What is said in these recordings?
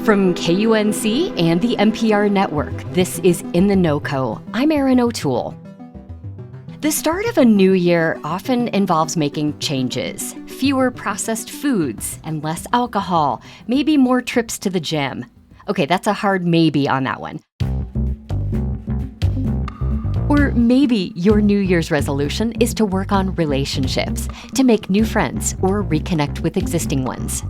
From KUNC and the NPR network, this is In The NoCo. I'm Erin O'Toole. The start of a new year often involves making changes. Fewer processed foods and less alcohol, maybe more trips to the gym. Okay, that's a hard maybe on that one. Or maybe your New Year's resolution is to work on relationships, to make new friends or reconnect with existing ones.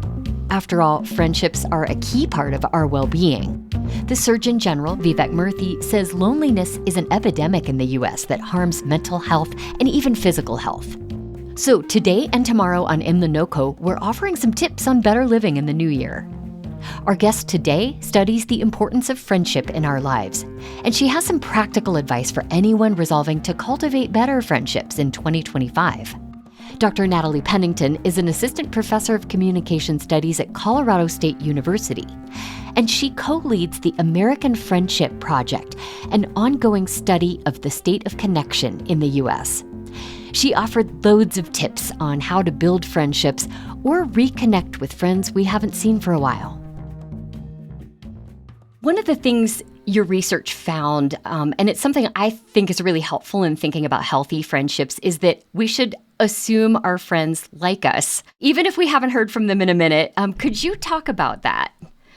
After all, friendships are a key part of our well-being. The Surgeon General, Vivek Murthy, says loneliness is an epidemic in the U.S. that harms mental health and even physical health. So today and tomorrow on In The NoCo, we're offering some tips on better living in the new year. Our guest today studies the importance of friendship in our lives, and she has some practical advice for anyone resolving to cultivate better friendships in 2025. Dr. Natalie Pennington is an assistant professor of communication studies at Colorado State University, and she co-leads the American Friendship Project, an ongoing study of the state of connection in the U.S. She offered loads of tips on how to build friendships or reconnect with friends we haven't seen for a while. One of the things your research found, and it's something I think is really helpful in thinking about healthy friendships, is that we should assume our friends like us, even if we haven't heard from them in a minute. Could you talk about that?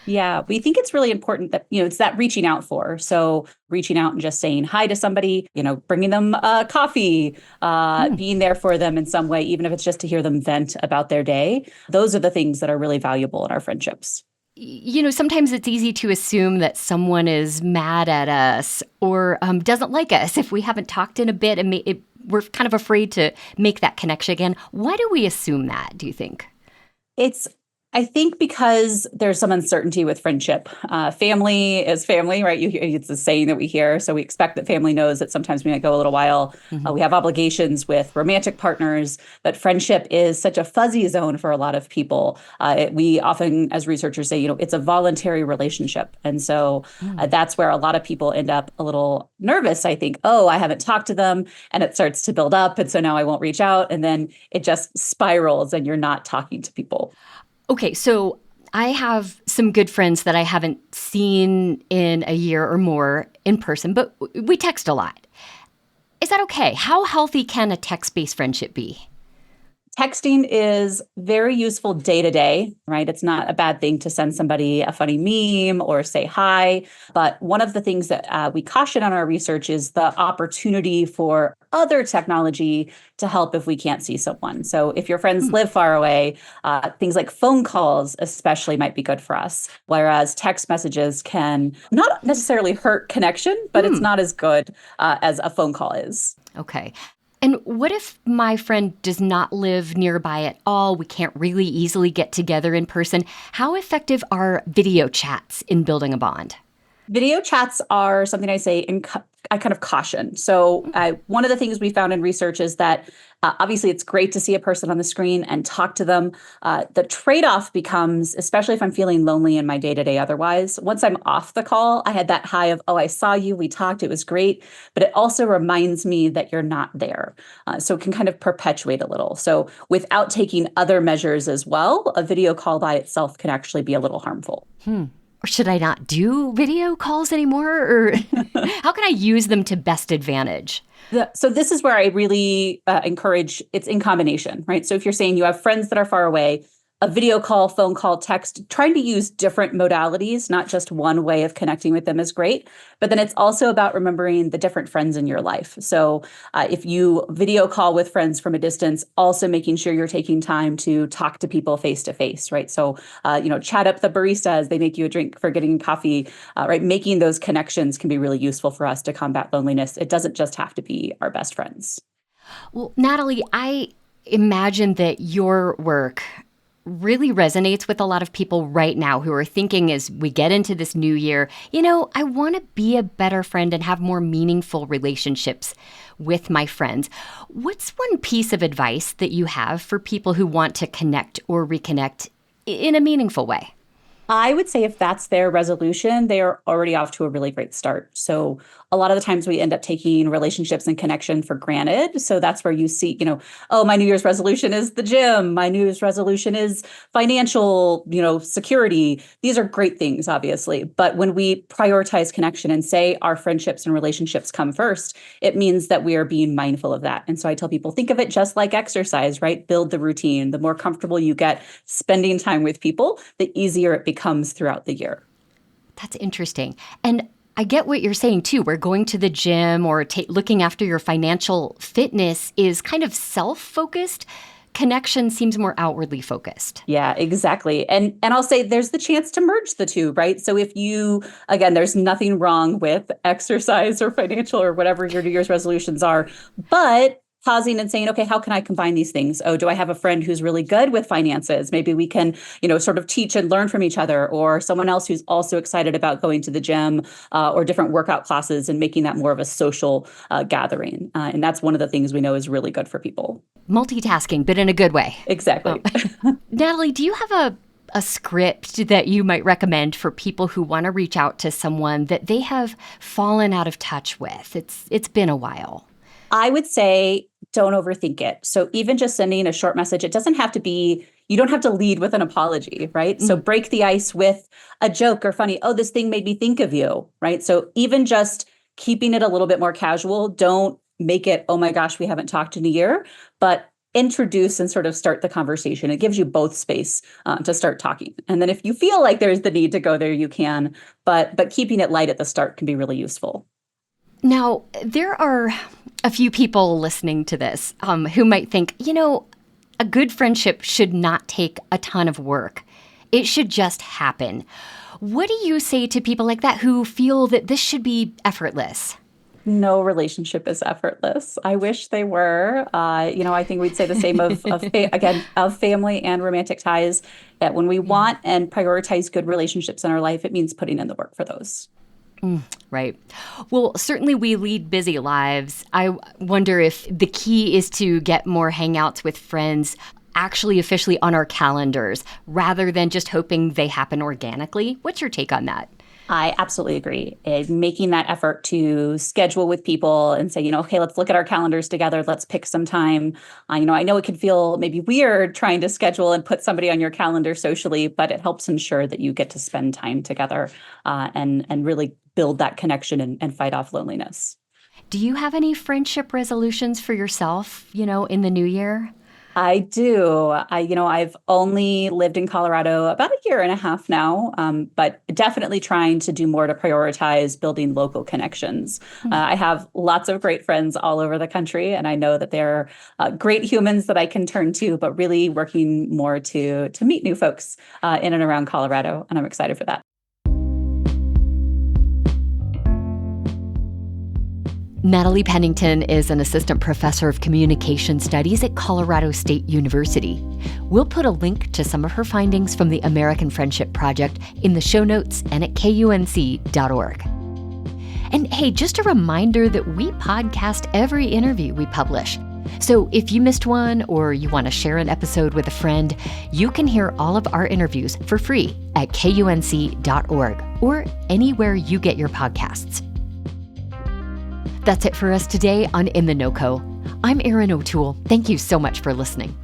Yeah, we think it's really important that, it's that reaching out for. So reaching out and just saying hi to somebody, bringing them coffee, being there for them in some way, even if it's just to hear them vent about their day. Those are the things that are really valuable in our friendships. Sometimes it's easy to assume that someone is mad at us or doesn't like us if we haven't talked in a bit, and we're kind of afraid to make that connection again. Why do we assume that, do you think? I think because there's some uncertainty with friendship. Family is family, right? It's a saying that we hear. So we expect that family knows that sometimes we might go a little while. Mm-hmm. We have obligations with romantic partners, but friendship is such a fuzzy zone for a lot of people. We often, as researchers say, it's a voluntary relationship. And so that's where a lot of people end up a little nervous. I think, I haven't talked to them, and it starts to build up. And so now I won't reach out. And then it just spirals and you're not talking to people. Okay, so I have some good friends that I haven't seen in a year or more in person, but we text a lot. Is that okay? How healthy can a text-based friendship be? Texting is very useful day to day, right? It's not a bad thing to send somebody a funny meme or say hi. But one of the things that we caution on our research is the opportunity for other technology to help if we can't see someone. So if your friends live far away, things like phone calls especially might be good for us. Whereas text messages can not necessarily hurt connection, but it's not as good as a phone call is. Okay. And what if my friend does not live nearby at all? We can't really easily get together in person. How effective are video chats in building a bond? Video chats are something I say I kind of caution. So one of the things we found in research is that obviously it's great to see a person on the screen and talk to them. The trade-off becomes, especially if I'm feeling lonely in my day-to-day otherwise, once I'm off the call, I had that high of, I saw you, we talked, it was great. But it also reminds me that you're not there. So it can kind of perpetuate a little. So without taking other measures as well, a video call by itself can actually be a little harmful. Or should I not do video calls anymore? Or how can I use them to best advantage? So this is where I really encourage it's in combination, right? So if you're saying you have friends that are far away, a video call, phone call, text, trying to use different modalities, not just one way of connecting with them is great. But then it's also about remembering the different friends in your life. So if you video call with friends from a distance, also making sure you're taking time to talk to people face to face, right? So, chat up the barista as they make you a drink for getting coffee, right? Making those connections can be really useful for us to combat loneliness. It doesn't just have to be our best friends. Well, Natalie, I imagine that your work really resonates with a lot of people right now who are thinking as we get into this new year, I want to be a better friend and have more meaningful relationships with my friends. What's one piece of advice that you have for people who want to connect or reconnect in a meaningful way? I would say if that's their resolution, they are already off to a really great start. So a lot of the times we end up taking relationships and connection for granted. So that's where you see, oh, my New Year's resolution is the gym. My New Year's resolution is financial, security. These are great things, obviously. But when we prioritize connection and say our friendships and relationships come first, it means that we are being mindful of that. And so I tell people, think of it just like exercise, right? Build the routine. The more comfortable you get spending time with people, the easier it becomes throughout the year. That's interesting. And I get what you're saying too, where going to the gym or looking after your financial fitness is kind of self-focused. Connection seems more outwardly focused. Yeah, exactly. And I'll say there's the chance to merge the two, right? So if again, there's nothing wrong with exercise or financial or whatever your New Year's resolutions are, but pausing and saying, okay, how can I combine these things? Oh, do I have a friend who's really good with finances? Maybe we can, sort of teach and learn from each other, or someone else who's also excited about going to the gym or different workout classes and making that more of a social gathering. And that's one of the things we know is really good for people. Multitasking, but in a good way. Exactly. Natalie, do you have a script that you might recommend for people who want to reach out to someone that they have fallen out of touch with? It's been a while. I would say don't overthink it. So even just sending a short message, it doesn't have to be, you don't have to lead with an apology, right? Mm-hmm. So break the ice with a joke or funny, oh, this thing made me think of you, right? So even just keeping it a little bit more casual, don't make it, oh my gosh, we haven't talked in a year, but introduce and sort of start the conversation. It gives you both space to start talking. And then if you feel like there's the need to go there, you can, but keeping it light at the start can be really useful. Now, there are a few people listening to this who might think, a good friendship should not take a ton of work. It should just happen. What do you say to people like that who feel that this should be effortless? No relationship is effortless. I wish they were. I think we'd say the same of family and romantic ties, that when we want and prioritize good relationships in our life, it means putting in the work for those. Right. Well, certainly we lead busy lives. I wonder if the key is to get more hangouts with friends actually officially on our calendars rather than just hoping they happen organically. What's your take on that? I absolutely agree. Making that effort to schedule with people and say, okay, let's look at our calendars together. Let's pick some time. I know it can feel maybe weird trying to schedule and put somebody on your calendar socially, but it helps ensure that you get to spend time together and really build that connection and fight off loneliness. Do you have any friendship resolutions for yourself, in the new year? I do. I've only lived in Colorado about a year and a half now, but definitely trying to do more to prioritize building local connections. I have lots of great friends all over the country, and I know that they're great humans that I can turn to, but really working more to meet new folks in and around Colorado, and I'm excited for that. Natalie Pennington is an assistant professor of communication studies at Colorado State University. We'll put a link to some of her findings from the American Friendship Project in the show notes and at KUNC.org. And hey, just a reminder that we podcast every interview we publish. So if you missed one or you want to share an episode with a friend, you can hear all of our interviews for free at KUNC.org or anywhere you get your podcasts. That's it for us today on In The NoCo. I'm Erin O'Toole. Thank you so much for listening.